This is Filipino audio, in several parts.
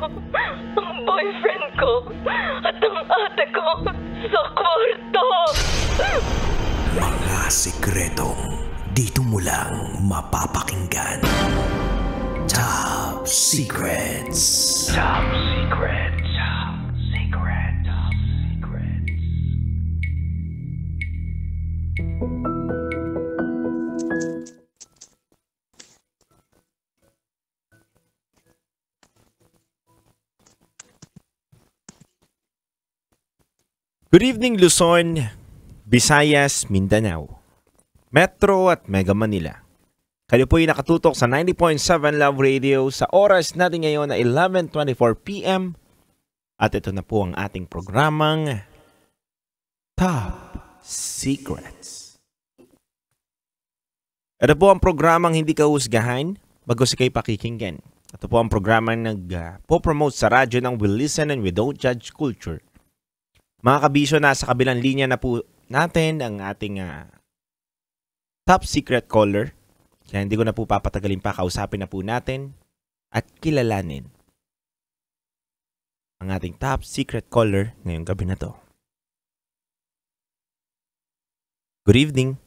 ang boyfriend ko at ang ate ko sa kwarto. Mga sikretong dito mo lang mapapakinggan. Top Secrets. Top Secrets. Top Secrets. Top Secrets. Good evening, Luzon, Visayas, Mindanao, Metro at Mega Manila. Kayo po ay nakatutok sa 90.7 Love Radio sa oras natin ngayon na 11:24 p.m. At ito na po ang ating programang Top Secrets. Ito po ang programang hindi kahusgahan, bagos ikay pakikinggan. Ito po ang programang nagpo-promote sa radyo ng We Listen and We Don't Judge Culture. Mga kabisyo, nasa kabilang linya na po natin ang ating top secret caller. Kaya hindi ko na po papatagalin pa, kausapin na po natin at kilalanin ang ating top secret caller ngayong gabi na to. Good evening.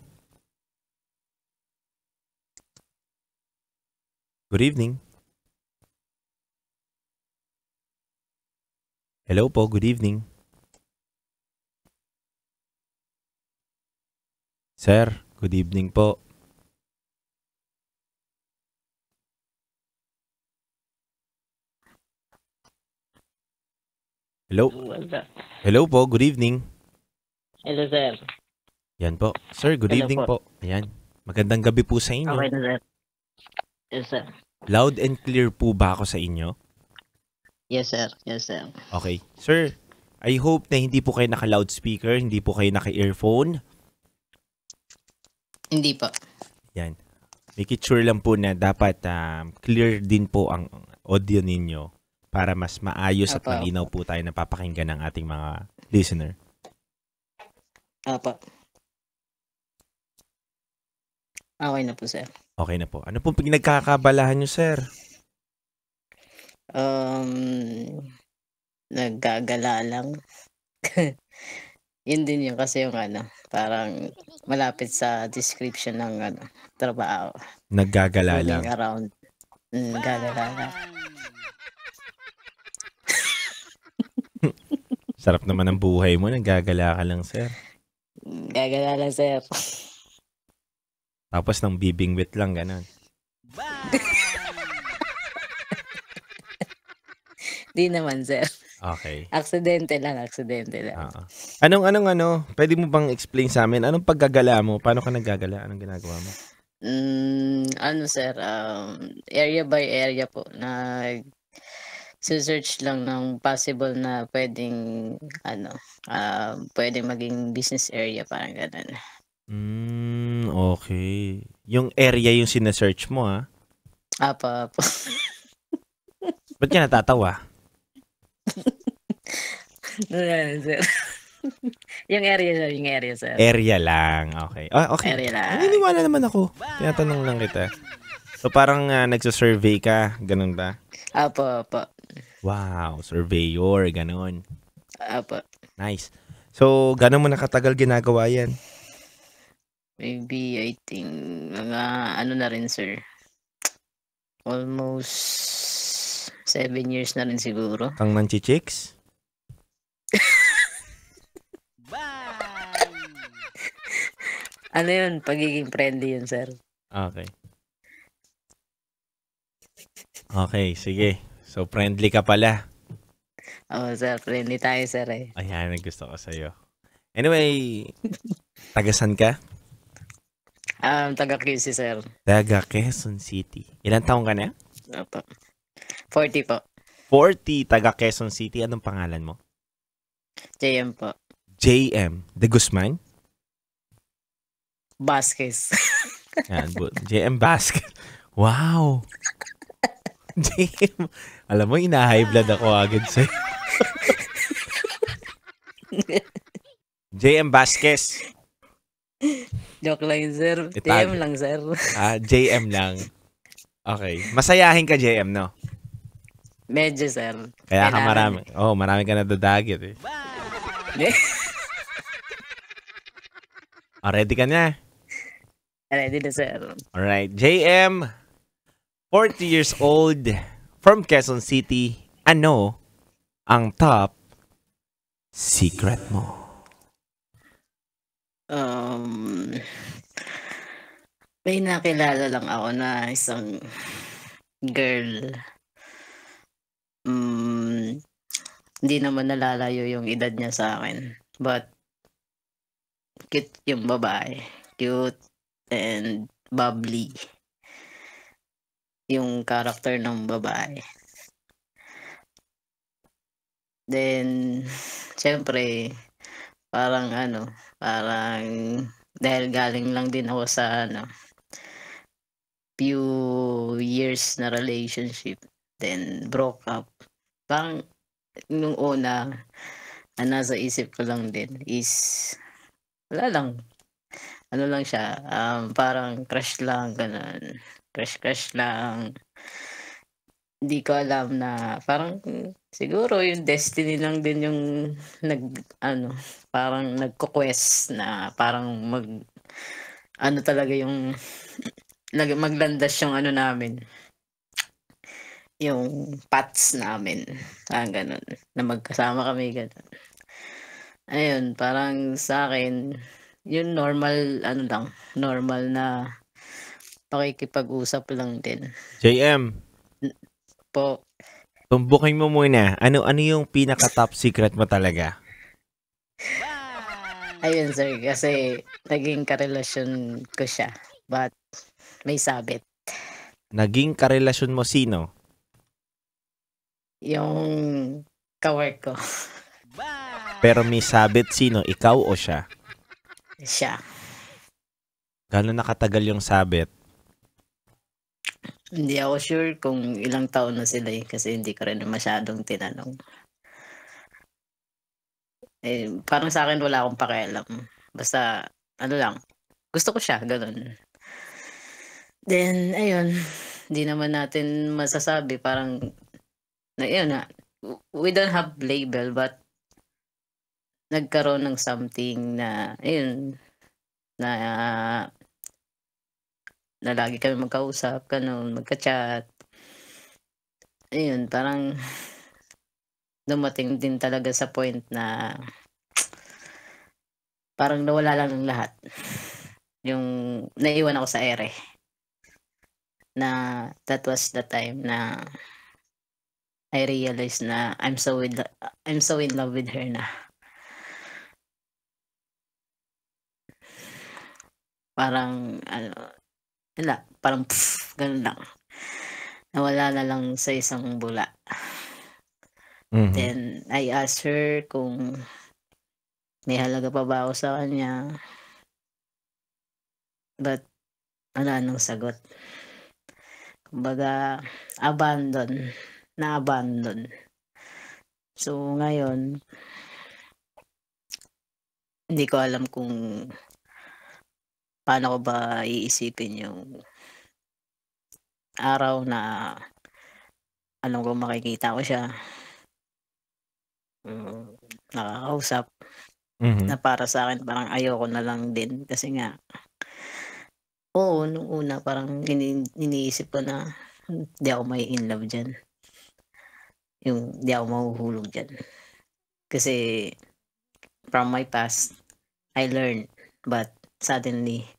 Good evening. Hello po, good evening. Sir, good evening po. Hello. Hello po, good evening. Hello, sir. Yan po. Sir, good Hello evening po. po. Ayan. Magandang gabi po sa inyo. Okay na, sir. Yes, sir. Loud and clear po ba ako sa inyo? Yes, sir. Yes, sir. Okay. Sir, I hope na hindi po kayo naka-loudspeaker, hindi po kayo naka-earphone. Hindi po. Yan. Make it sure lang po na dapat clear din po ang audio ninyo para mas maayos at Apa. malinaw po tayo napapakinggan ng ating mga listener. Apa. Okay na po, sir. Okay na po. Ano pong pinagkakabalahan nyo, sir? Naggagala lang. Yun din yung kasi yung parang malapit sa description ng trabaho. Naggagala lang. Moving around. Gagala lang. Sarap naman ang buhay mo. Naggagala ka lang, sir. Gagala lang, sir. Tapos nang bibingwit lang, ganun. Di naman, sir. Okay. Aksidente lang. Oo. Pwede mo bang explain sa amin? Anong paggagala mo? Paano ka naggagala? Anong ginagawa mo? Sir, area by area po. Search lang ng possible na pwedeng pwedeng maging business area, parang ganun. Okay. Yung area yung sinesearch mo, ha? Apa. Ba't ka natatawa? Sir. Yung area, sir. Area lang. Okay. Okay. Area lang. Naniniwala naman ako. Tinatanong lang kita. So parang nagsasurvey ka. Ganun ba? Apa. Wow. Surveyor. Ganun. Apa. Nice. So, gano'n mo nakatagal ginagawa yan? Maybe, I think, mga na rin, sir. Almost 7 years na rin siguro. Kang nanchi-chicks? Ano yun? Pagiging friendly yun, sir. Okay. Okay, sige. So, friendly ka pala. Oo, sir. Friendly tayo, sir. Ayan, gusto ko sa'yo. Anyway, tagasan ka? Taga QC, sir. Taga Quezon City. Ilan taong ka na? Opo. 40 po. 40, taga Quezon City. Anong pangalan mo? JM po. JM. De Guzman? Vasquez. Yan, JM Basket. Wow. JM. Alam mo, ina-high blood ako agad sa'yo. JM Vasquez. Joke lang yun, sir. Itag. JM lang, sir. JM lang. Okay. Masayahin ka, JM, no? Medyo, sir. Kaya ka Kailangan. marami ka nadadagit eh. Ready ka na? Ready na, sir. Alright. JM, 40 years old, from Quezon City. Ano ang top secret mo? May nakilala lang ako na isang girl. Hindi naman nalalayo yung edad niya sa akin. But, cute yung babae. Cute and bubbly. Yung character ng babae. Then, syempre, parang dahil galing lang din ako sa few years na relationship, then broke up. Parang nung una, nasa isip ko lang din is wala lang. Ano lang siya, parang crush lang, ganun. Crush lang. Hindi ko alam na parang siguro yung destiny lang din yung parang nagko-quest na parang talaga yung maglandas yung namin. Yung paths namin. Ganun. Na magkasama kami, ganun. Ayun, parang sa akin, yung normal na pakikipag-usap lang din. JM, Po, tumbukin mo muna. Ano yung pinaka-top secret mo talaga? ayun sir, kasi naging karelasyon ko siya. But, may sabit. Naging karelasyon mo sino? Yung kawork ko. Pero may sabit sino? Ikaw o siya? Siya. Gano'n nakatagal yung sabit? Hindi ako sure kung ilang taon na sila kasi hindi ko rin masyadong tinanong. Parang sa akin wala akong pakialam. Basta, lang, gusto ko siya, ganun. Then, ayun, hindi naman natin masasabi, parang, we don't have label, but, nagkaroon ng something na, na lagi kami magkausap, ganun, magka-chat. Ayun, parang dumating din talaga sa point na parang nawala lang ng lahat. Yung naiwan ako sa ere. Na that was the time na I realized na I'm so in love with her na. Parang parang ganun lang. Nawala na lang sa isang bula. Mhm. Then I asked her kung may halaga pa ba ako sa kanya. But wala nang sagot. Kumbaga, na-abandon. So ngayon, hindi ko alam kung paano ko ba iisipin yung araw na alam ko makikita ko siya. Nakakausap. Mhm. Na para sa akin parang ayoko na lang din kasi nga oo, nung una parang iniisip ko na hindi ako may in love diyan. Yung hindi ako mahuhulog diyan. Kasi from my past, I learned, but suddenly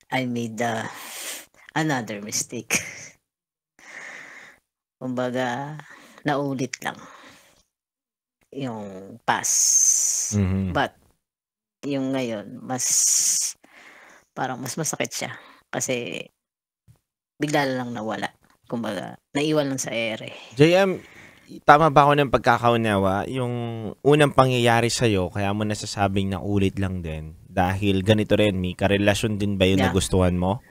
I made another mistake. Kumbaga, naulit lang yung past. Mhm. But yung ngayon, parang mas masakit siya. Kasi bigla lang nawala. Kumbaga, naiwan lang sa ere. JM, tama ba ako ng pagkakaunawa? Yung unang pangyayari sa'yo, kaya mo nasasabing na ulit lang din. Dahil ganito rin, may karelasyon din ba yung Yeah. nagustuhan mo?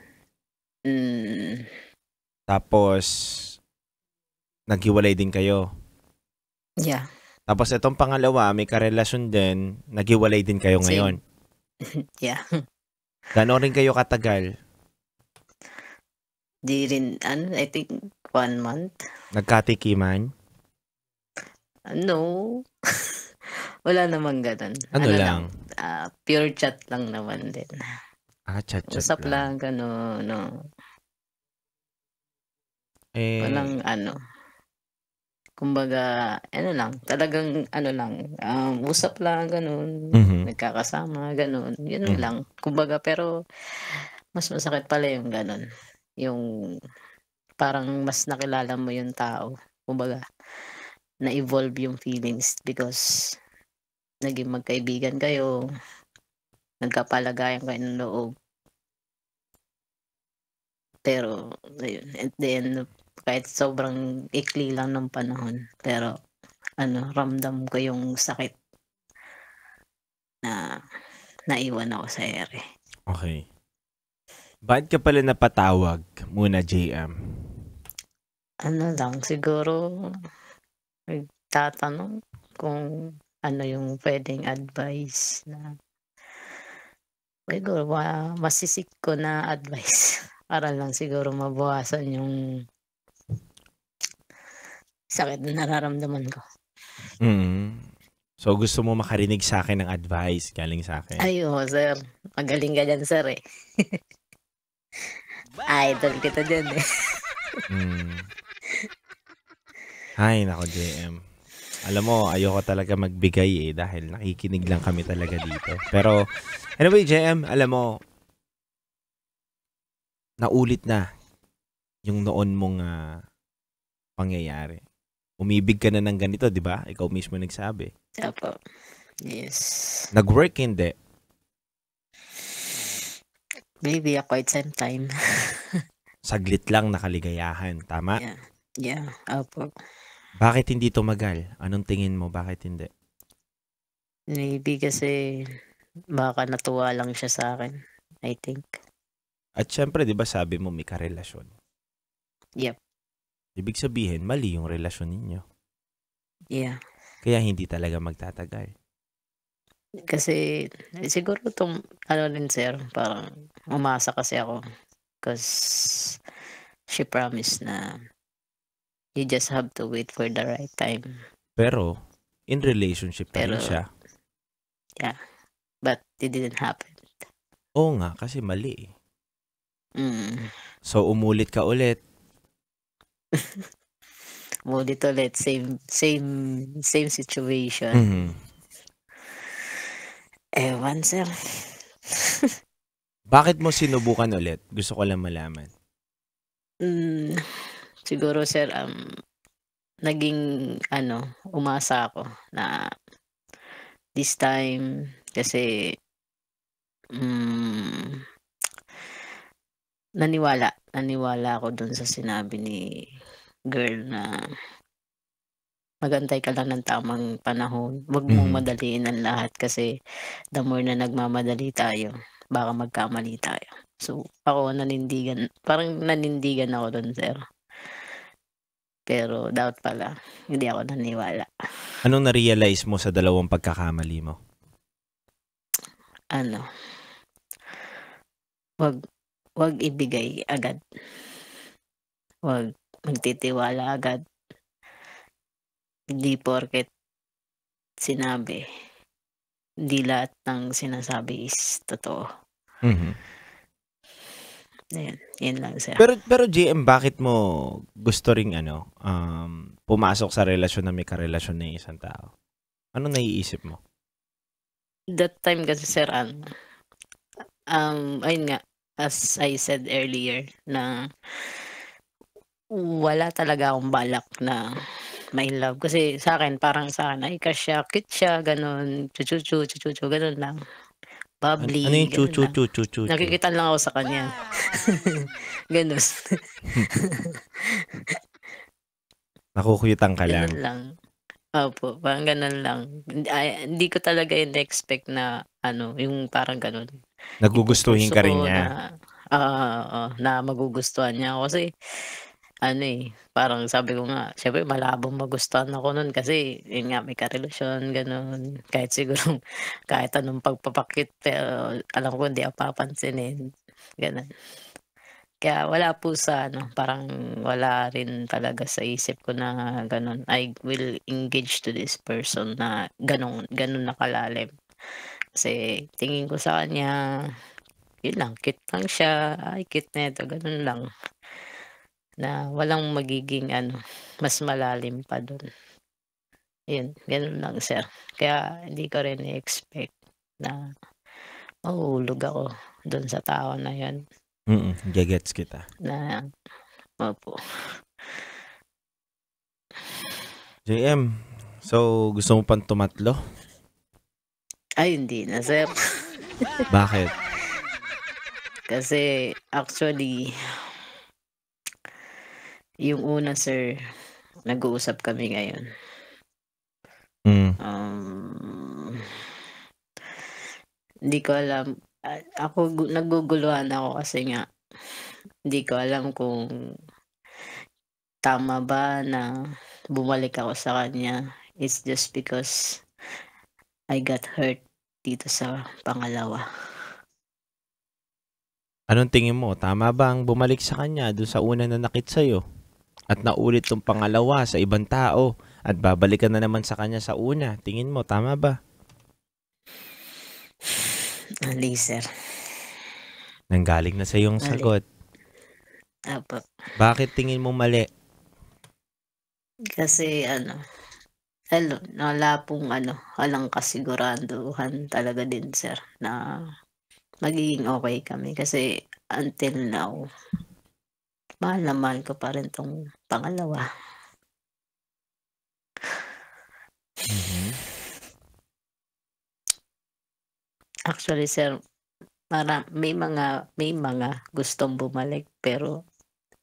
Tapos, naghiwalay din kayo. Yeah. Tapos itong pangalawa, may karelasyon din, naghiwalay din kayo Same. ngayon. Yeah. Gano'n rin kayo katagal? Di rin, I think 1 month. Nagkatikiman? No. Wala namang ganun. Ano lang? Pure chat lang naman din. Chat-chat Usap lang. lang, gano'n, no. Eh, Walang kumbaga, lang, talagang lang, usap lang, gano'n, mhm, nagkakasama, gano'n, yun mhm. lang. Kumbaga, pero mas masakit pala yung gano'n, yung parang mas nakilala mo yung tao. Kumbaga, na-evolve yung feelings because naging magkaibigan kayo, nagkapalagayan kayo ng loob. Pero ayun, at the end kahit sobrang ikli lang ng panahon, pero ramdam ko yung sakit na naiwan ako sa ere. Okay. Bakit ka pala napatawag muna, JM? Lang, siguro nagtatanong kung ano yung puwedeng advice na siguro masisik ko na advice para lang siguro mabawasan yung sakit na nararamdaman ko. Mm. So, gusto mo makarinig sa akin ng advice galing sa akin? Ay, oo, sir. Magaling ka diyan, sir, eh. Idol kita diyan, eh. Mm. Ay, nako, JM. Alam mo, ayoko talaga magbigay dahil nakikinig lang kami talaga dito. Pero, anyway, JM, alam mo, naulit na yung noon mong pangyayari. Umibig ka na ng ganito, di ba? Ikaw mismo nagsabi. Opo. Yes. Nag-work, hindi? Maybe quite some time. Saglit lang nakaligayahan, tama? Yeah, opo. Bakit hindi tumagal? Anong tingin mo? Bakit hindi? Maybe kasi baka natuwa lang siya sa akin, I think. At syempre, di ba sabi mo may karelasyon? Yep. Ibig sabihin, mali yung relasyon ninyo. Yeah. Kaya hindi talaga magtatagal. Kasi siguro rin, sir, parang umasa kasi ako because she promised na you just have to wait for the right time. Pero, in relationship pa rin Pero, siya. yeah, but it didn't happen. Oo nga, kasi mali. So, umulit ka ulit. Ulit ulit, same situation. Mhm. Ewan, sir. Bakit mo sinubukan ulit? Gusto ko lang malaman. Siguro, sir, naging umasa ako na this time kasi naniwala ako dun sa sinabi ni girl na magantay ka lang ng tamang panahon. Wag mong Mhm. madaliin ang lahat kasi the more na nagmamadali tayo, baka magkamali tayo. So, ako parang nanindigan ako dun, sir. Pero dapat pala, hindi ako naniwala. Anong na-realize mo sa dalawang pagkakamali mo? Wag ibigay agad. Wag magtitiwala agad. Hindi porket sinabi, hindi lahat ng sinasabi is totoo. Mhm. Ayun, yun lang, sir. Pero JM, bakit mo gusto ring pumasok sa relasyon na may karelasyon na isang tao? Anong naiisip mo? That time kasi, sir, ayun nga, as I said earlier na wala talaga akong balak na ma-inlove. Kasi sa'kin, parang sa'kin, ay crush siya, cute siya, gano'n, chu-chu-chu, gano'n lang. Ano Bubbly, yung gano'n lang. chu-chu-chu-chu-chu? Nakikita lang ako sa kanya. Gano'n. Nakukuyutan ka lang. Gano'n lang. Opo, parang gano'n lang. Hindi ko talaga in-expect na yung parang gano'n. Nagugustuhin ka rin Ipupursue ko niya. na magugustuhan niya ako kasi parang sabi ko nga, siyempre malabong magustuhan ako nun kasi yun nga, may karelasyon, gano'n. Kahit siguro kahit anong pagpapakit pero alam ko hindi ako papansinin, gano'n. Kaya wala po sa ano, parang wala rin talaga sa isip ko na gano'n, I will engage to this person na gano'n na kalalim. Kasi tingin ko sa kanya, yun lang, cute lang siya, "Ay cute nito," gano'n lang. Na walang magiging ano, mas malalim pa dun. Yun, gano'n lang sir. Kaya hindi ko rin i-expect na mahuhulog ako dun sa tao na yun Gegets kita. na opo. JM, so gusto mo pang tumatlo? Ay hindi na sir. Bakit? Kasi actually, yung una sir, nag-uusap kami ngayon. Mm. Hindi ko alam, ako naguguluhan ako kasi nga hindi ko alam kung tama ba na bumalik ako sa kanya. It's just because I got hurt dito sa pangalawa. Anong tingin mo? Tama ba ang bumalik sa kanya doon sa una na nakit sa'yo? At naulit tong pangalawa sa ibang tao at babalikan na naman sa kanya sa una. Tingin mo, tama ba? Mali sir. Nanggaling na sa iyong Mali. sagot. Apo. Bakit tingin mo mali? Kasi wala pong walang kasiguraduhan talaga din sir na magiging okay kami. Kasi until now, mahal na mahal ko pa rin tong pangalawa. Actually sir, may mga gustong bumalik pero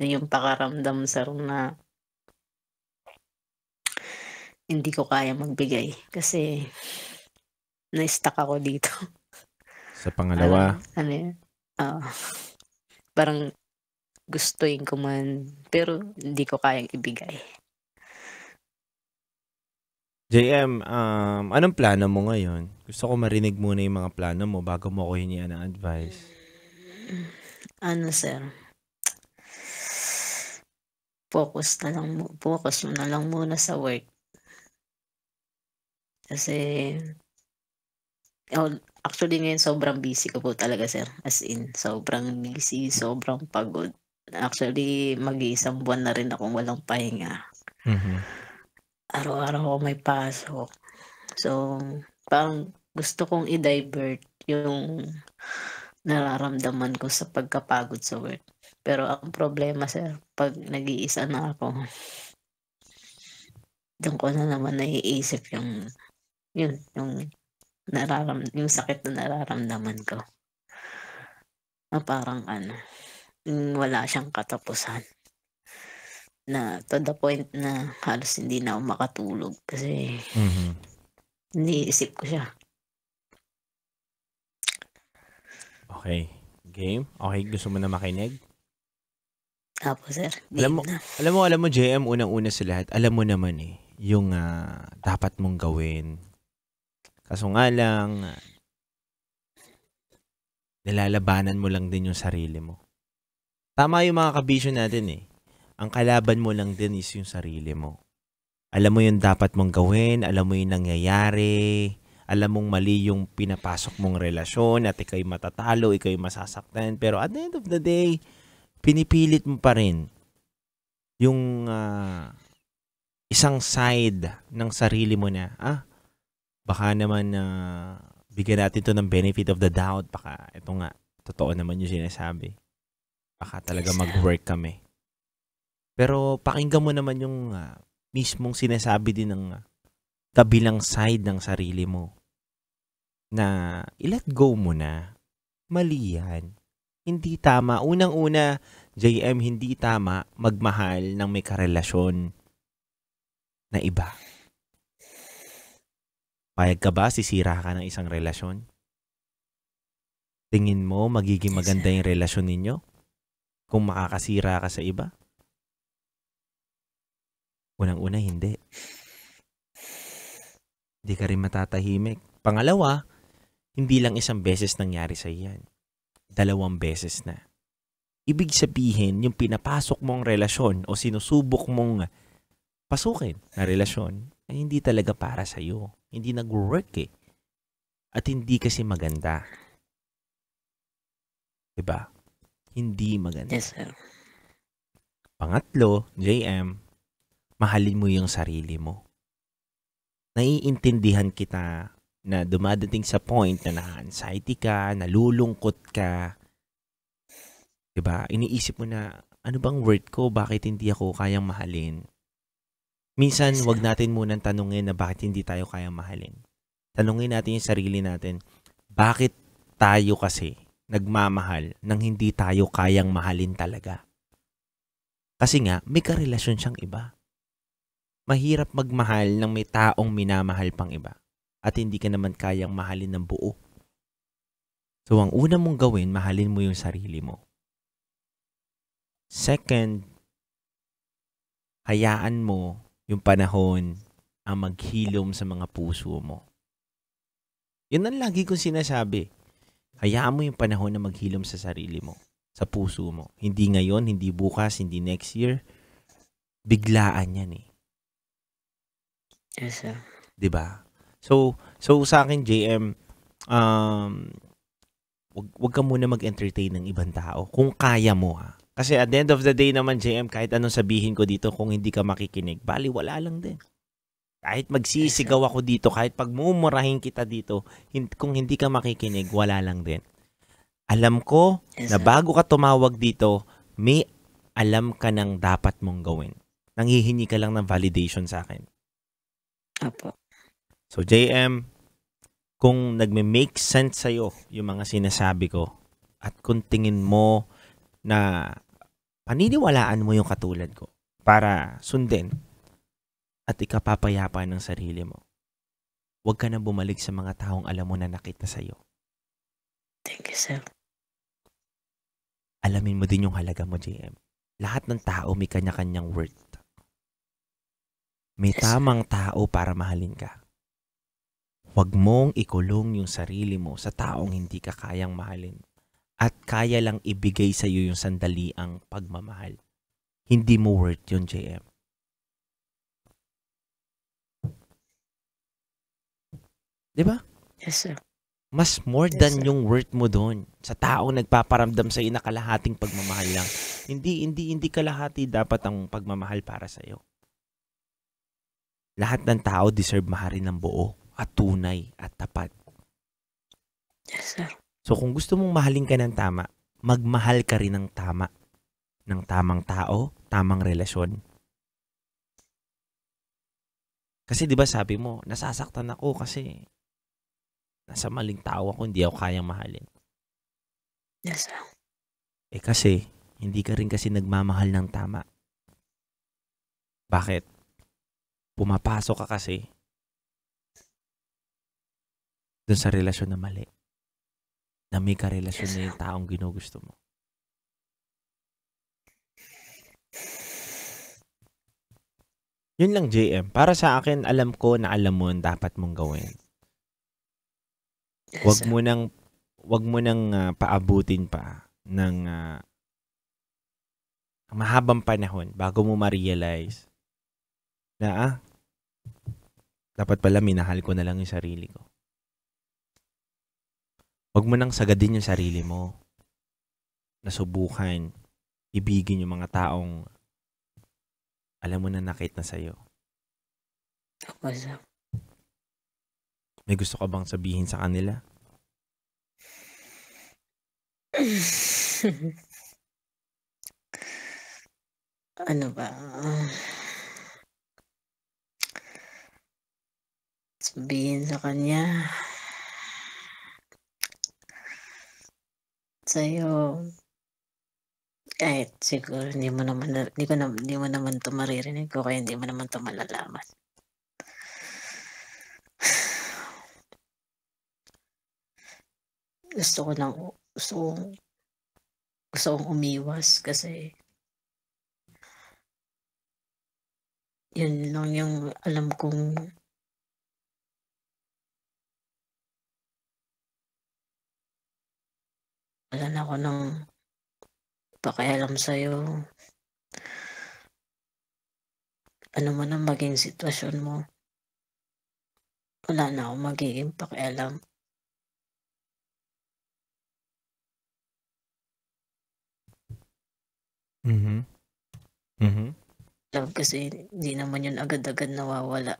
yung pakaramdam sir na hindi ko kaya magbigay kasi na-stuck ako dito. Sa pangalawa? Parang gustuin ko man pero hindi ko kayang ibigay. JM, anong plano mo ngayon? Gusto ko marinig muna yung mga plano mo bago mo ako hingian ng advice. Sir, focus mo na lang muna sa work. Kasi actually ngayon sobrang busy ko po talaga sir. As in, sobrang busy, sobrang pagod. Actually, mag-iisang buwan na rin akong walang pahinga. Araw-araw ako may pasok. So, parang gusto kong i-divert yung nararamdaman ko sa pagkapagod sa work. Pero ang problema sir, pag nag-iisa na ako, doon ko na naman naiisip yung sakit na nararamdaman ko. Na parang wala siyang katapusan. Na to the point na halos hindi na ako makatulog kasi iniisip ko siya. Okay. Game? Okay, gusto mo na makinig? Apo sir, Alam mo JM, unang-una sa lahat, alam mo naman yung dapat mong gawin. Kaso nga lang, nilalabanan mo lang din yung sarili mo. Tama yung mga kabisyo natin Ang kalaban mo lang din is yung sarili mo. Alam mo yung dapat mong gawin, alam mo yung nangyayari, alam mong mali yung pinapasok mong relasyon at ikaw'y matatalo, ikaw'y masasaktan. Pero at the end of the day, pinipilit mo pa rin yung isang side ng sarili mo na, baka naman bigyan natin to ng benefit of the doubt. Baka ito nga, totoo naman yung sinasabi. Baka talaga mag-work kami. Pero pakinggan mo naman yung mismong sinasabi din ng kabilang side ng sarili mo na i-let go mo na. Mali yan. Hindi tama. Unang-una, JM, hindi tama magmahal ng may karelasyon na iba. Payag ka ba sisira ka ng isang relasyon? Tingin mo magiging maganda yung relasyon ninyo kung makakasira ka sa iba? Unang-una, hindi. Hindi ka rin matatahimik. Pangalawa, hindi lang isang beses nangyari sa iyan. 2 beses na. ibig sabihin, yung pinapasok mong relasyon o sinusubok mong pasukin na relasyon ay hindi talaga para sa'yo. Hindi nag-work eh. At hindi kasi maganda. Diba? Hindi maganda. Yes, sir. Pangatlo, JM, mahalin mo yung sarili mo. Naiintindihan kita na dumadating sa point na na-anxiety ka, nalulungkot ka. Diba? Iniisip mo na, ano bang worth ko? Bakit hindi ako kayang mahalin? Minsan, wag natin munang tanungin na bakit hindi tayo kayang mahalin. Tanungin natin yung sarili natin, bakit tayo kasi nagmamahal nang hindi tayo kayang mahalin talaga? Kasi nga, may karelasyon siyang iba. Mahirap magmahal ng may taong minamahal pang iba at hindi ka naman kayang mahalin ng buo. So, ang una mong gawin, mahalin mo yung sarili mo. Second, hayaan mo yung panahon ang maghilom sa mga puso mo. Yun ang lagi kong sinasabi. Hayaan mo yung panahon na maghilom sa sarili mo, sa puso mo. Hindi ngayon, hindi bukas, hindi next year. Biglaan yan eh. Yes, sir. 'Di ba? So sa akin, JM, wag ka muna mag-entertain ng ibang tao kung kaya mo ha. Kasi at the end of the day naman, JM, kahit anong sabihin ko dito, kung hindi ka makikinig, bali wala lang din. Kahit magsisigaw ako dito, kahit pagmumurahin kita dito, kung hindi ka makikinig, wala lang din. Alam ko Yes, na sir. bago ka tumawag dito, may alam ka ng dapat mong gawin. Nanghihingi ka lang ng validation sa akin. Apo. So, JM, kung nagme-make sense sa'yo yung mga sinasabi ko at kung tingin mo na paniniwalaan mo yung katulad ko para sundin at ikapapayapa ng sarili mo, huwag ka na bumalik sa mga taong alam mo na nakita sa'yo. Thank you, sir. Alamin mo din yung halaga mo, JM. Lahat ng tao may kanya-kanyang worth. May Yes, sir. tamang tao para mahalin ka. Huwag mong ikulong yung sarili mo sa taong hindi ka kayang mahalin at kaya lang ibigay sa iyo yung sandaliang pagmamahal. Hindi mo worth yun, JM. Diba? Yes, sir. Mas more Yes, than sir. yung worth mo doon sa taong nagpaparamdam sa iyo na kalahating pagmamahal lang. Hindi kalahati dapat ang pagmamahal para sa iyo. Lahat ng tao deserve mahalin ng buo at tunay at tapat. Yes, sir. So kung gusto mong mahalin ka ng tama, magmahal ka rin ng tama. Ng tamang tao, tamang relasyon. Kasi 'di ba sabi mo, nasasaktan ako kasi nasa maling tao ako, hindi ako kayang mahalin. Yes, sir. Kasi hindi ka rin kasi nagmamahal ng tama. Bakit? Pumapasok ka kasi dun sa relasyon na mali. Na may karelasyon na yung taong ginugusto mo. Yun lang, JM. Para sa akin, alam ko na alam mo ang dapat mong gawin. Yes, Wag sir. mo nang paabutin pa ng mahabang panahon bago mo ma-realize na dapat pala minahal ko na lang yung sarili ko. Wag mo nang sagadin yung sarili mo. Nasubukan, ibigin yung mga taong alam mo na nakit na sa'yo. Opo, sir. May gusto ka bang sabihin sa kanila? Ano ba? Sabihin sa kanya. Sa'yo. Kahit siguro hindi mo naman to maririnig ko kaya hindi mo naman to malalaman. Gusto kong umiwas kasi yun lang yung alam kong wala na ako ng pakialam sa'yo. Ano man ang maging sitwasyon mo, wala na akong magiging pakialam. Mhm. Mhm. Love kasi hindi naman yun agad-agad nawawala.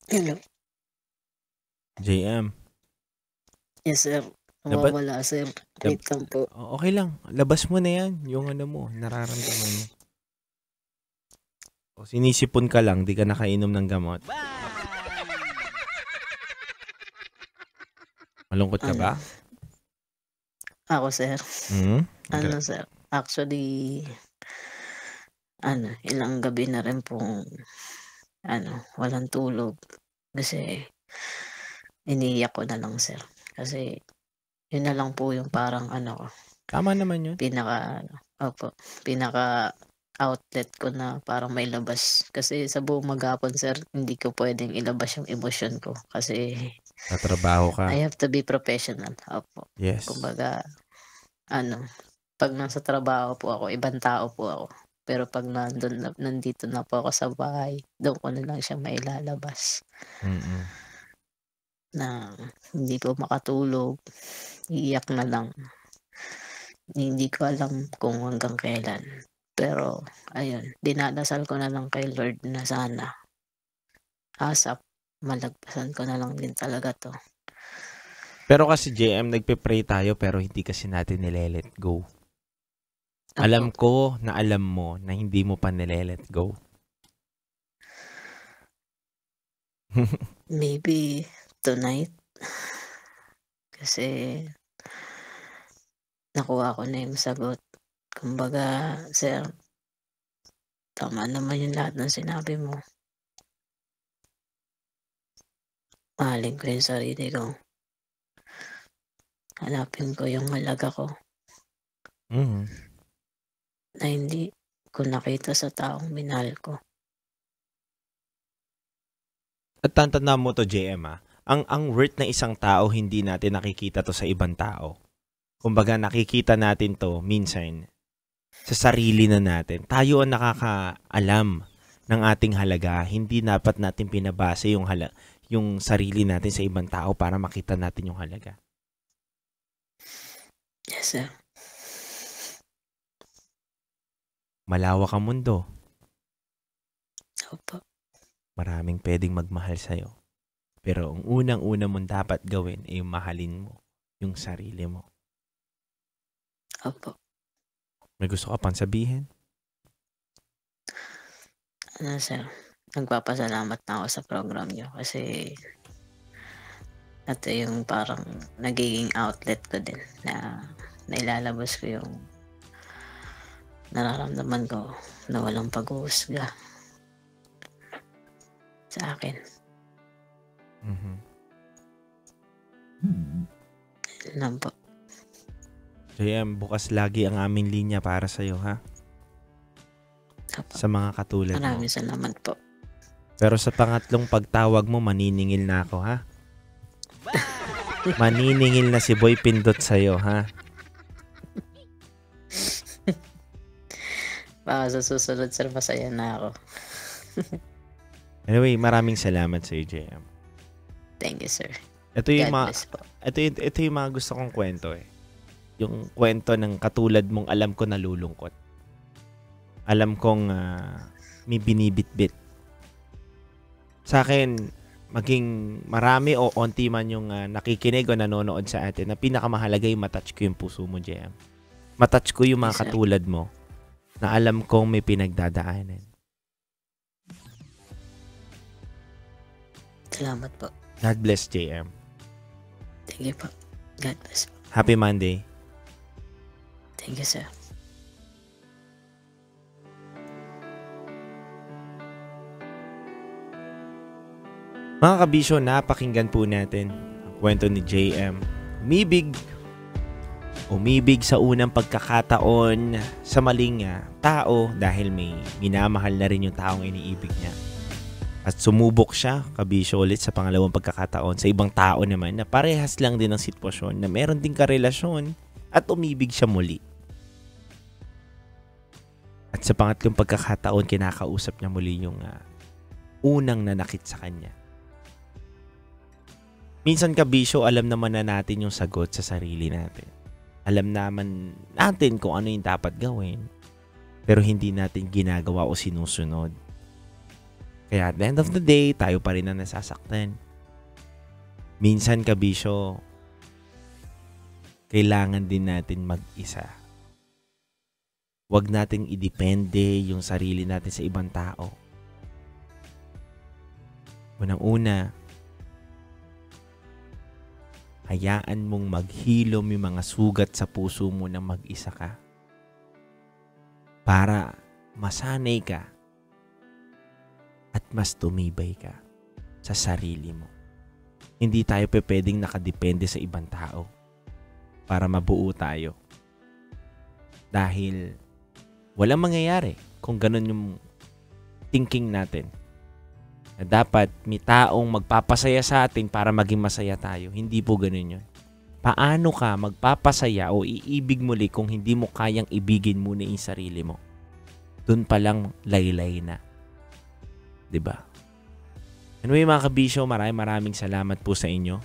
Hello. JM. Yes, sir. Dapat- Nawawala, sir. Wait lang po. Okay lang. Labas mo na yan. Yung ano mo, nararamdaman mo. O, sinisipon ka lang, di ka nakainom ng gamot. Malungkot ka ba? Ako, sir. Hmm? Ano, sir? Actually, ilang gabi na rin pong, walang tulog. Kasi, iniiyak ko na lang, sir. Kasi, yun na lang po yung parang, Tama naman yun. pinaka outlet ko na parang may labas. Kasi sa buong maghapon, sir, hindi ko pwedeng ilabas yung emosyon ko. Kasi, Tatrabaho ka. I have to be professional. Opo. Yes. Kumbaga, pag nasa trabaho po ako, ibang tao po ako. Pero pag nandito na po ako sa bahay, doon ko na lang siya mailalabas. Mm-mm. Na hindi po makatulog, iiyak na lang. Hindi ko alam kung hanggang kailan. Pero, ayun, dinadasal ko na lang kay Lord na sana asap, malagpasan ko na lang din talaga to. Pero kasi JM, nagpe-pray tayo pero hindi kasi natin nile-let go. Alam ko na alam mo na hindi mo pa nile-let go. Maybe tonight. Kasi nakuha ko na yung sagot. Kumbaga, sir, tama naman yung lahat ng sinabi mo. Mahalin ko yung sarili ko. Hanapin ko yung halaga ko Mhm. na hindi ko nakita sa taong minahal ko. At tantandaan mo to, JM, ang worth ng isang tao, hindi natin nakikita to sa ibang tao. Kumbaga, nakikita natin to minsan sa sarili na natin. Tayo ang nakakaalam ng ating halaga. Hindi dapat natin pinabase yung sarili natin sa ibang tao para makita natin yung halaga. Yes, sir. Malawak ang mundo. Opo. Maraming pwedeng magmahal sa'yo. Pero ang unang-una mong dapat gawin ay mahalin mo yung sarili mo. Opo. May gusto ka pang sabihin? Sir, nagpapasalamat na ako sa program niyo kasi ito yung parang nagiging outlet ko din na nailalabas ko yung nararamdaman ko na walang pag-uusga sa akin. Mhm. Yun lang po. JM, bukas lagi ang aming linya para sa'yo, ha? Opo. Sa mga katulad mo. Maraming salamat po. Pero sa pangatlong pagtawag mo, maniningil na ako, ha? Maniningil na si Boy Pindot sa'yo, ha? Baka sa susunod, sir, masaya na ako. Anyway, maraming salamat sa'yo, JM. Thank you, sir. Ito yung God bless po. ito yung mga gusto kong kwento, eh. Yung kwento ng katulad mong alam ko nalulungkot. Alam kong may binibitbit. Sa akin, maging marami o onti man yung nakikinig o nanonood sa atin, na pinakamahalaga yung matouch ko yung puso mo, JM. Matouch ko yung mga Yes, sir. katulad mo na alam kong may pinagdadaanan. Salamat po. God bless, JM. Thank you po. God bless po. Happy Monday. Thank you, sir. Mga kabisyo, napakinggan po natin ang kwento ni JM. Umibig sa unang pagkakataon sa maling tao dahil may minamahal na rin yung taong iniibig niya. At sumubok siya, kabisyo, ulit sa pangalawang pagkakataon sa ibang tao naman na parehas lang din ang sitwasyon na meron din karelasyon at umibig siya muli. At sa pangatlong pagkakataon, kinakausap niya muli yung unang nanakit sa kanya. Minsan kabisyo, alam naman na natin yung sagot sa sarili natin. Alam naman natin kung ano yung dapat gawin, pero hindi natin ginagawa o sinusunod. Kaya at the end of the day, tayo pa rin ang nasasaktan. Minsan kabisyo, kailangan din natin mag-isa. Huwag nating idepende yung sarili natin sa ibang tao. Unang-una, hayaan mong maghilom yung mga sugat sa puso mo na mag-isa ka. Para masanay ka at mas tumibay ka sa sarili mo. Hindi tayo pwedeng nakadepende sa ibang tao para mabuo tayo. Dahil walang mangyayari kung ganun yung thinking natin. Na dapat may taong magpapasaya sa atin para maging masaya tayo. Hindi po ganun yun. Paano ka magpapasaya o iibig muli kung hindi mo kayang ibigin muna yung sarili mo? Doon pa lang laylay na. Diba? Anyway mga kabisyo, maraming salamat po sa inyo.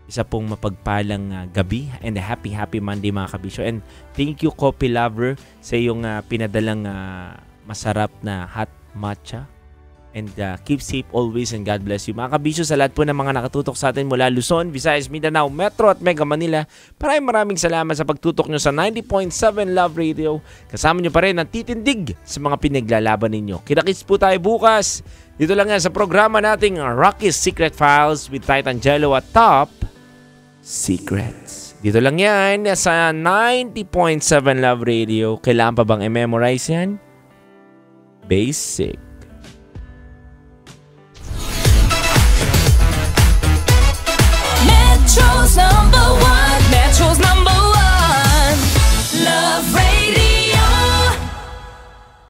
Isa pong mapagpalang gabi and a happy Monday mga kabisyo. And thank you Coffee Lover sa iyong pinadalang masarap na hot matcha. And keep safe always and God bless you. Mga kabisyo, sa lahat po ng mga nakatutok sa atin mula Luzon, Visayas, Mindanao, Metro at Mega Manila, maraming salamat sa pagtutok nyo sa 90.7 Love Radio. Kasama nyo pa rin ang titindig sa mga pinaglalaban ninyo. Kita-kits po tayo bukas. Dito lang yan sa programa nating Rocky's Secret Files with Titan Jello at Top Secrets. Dito lang yan sa 90.7 Love Radio. Kailangan pa bang i-memorize yan? Basic.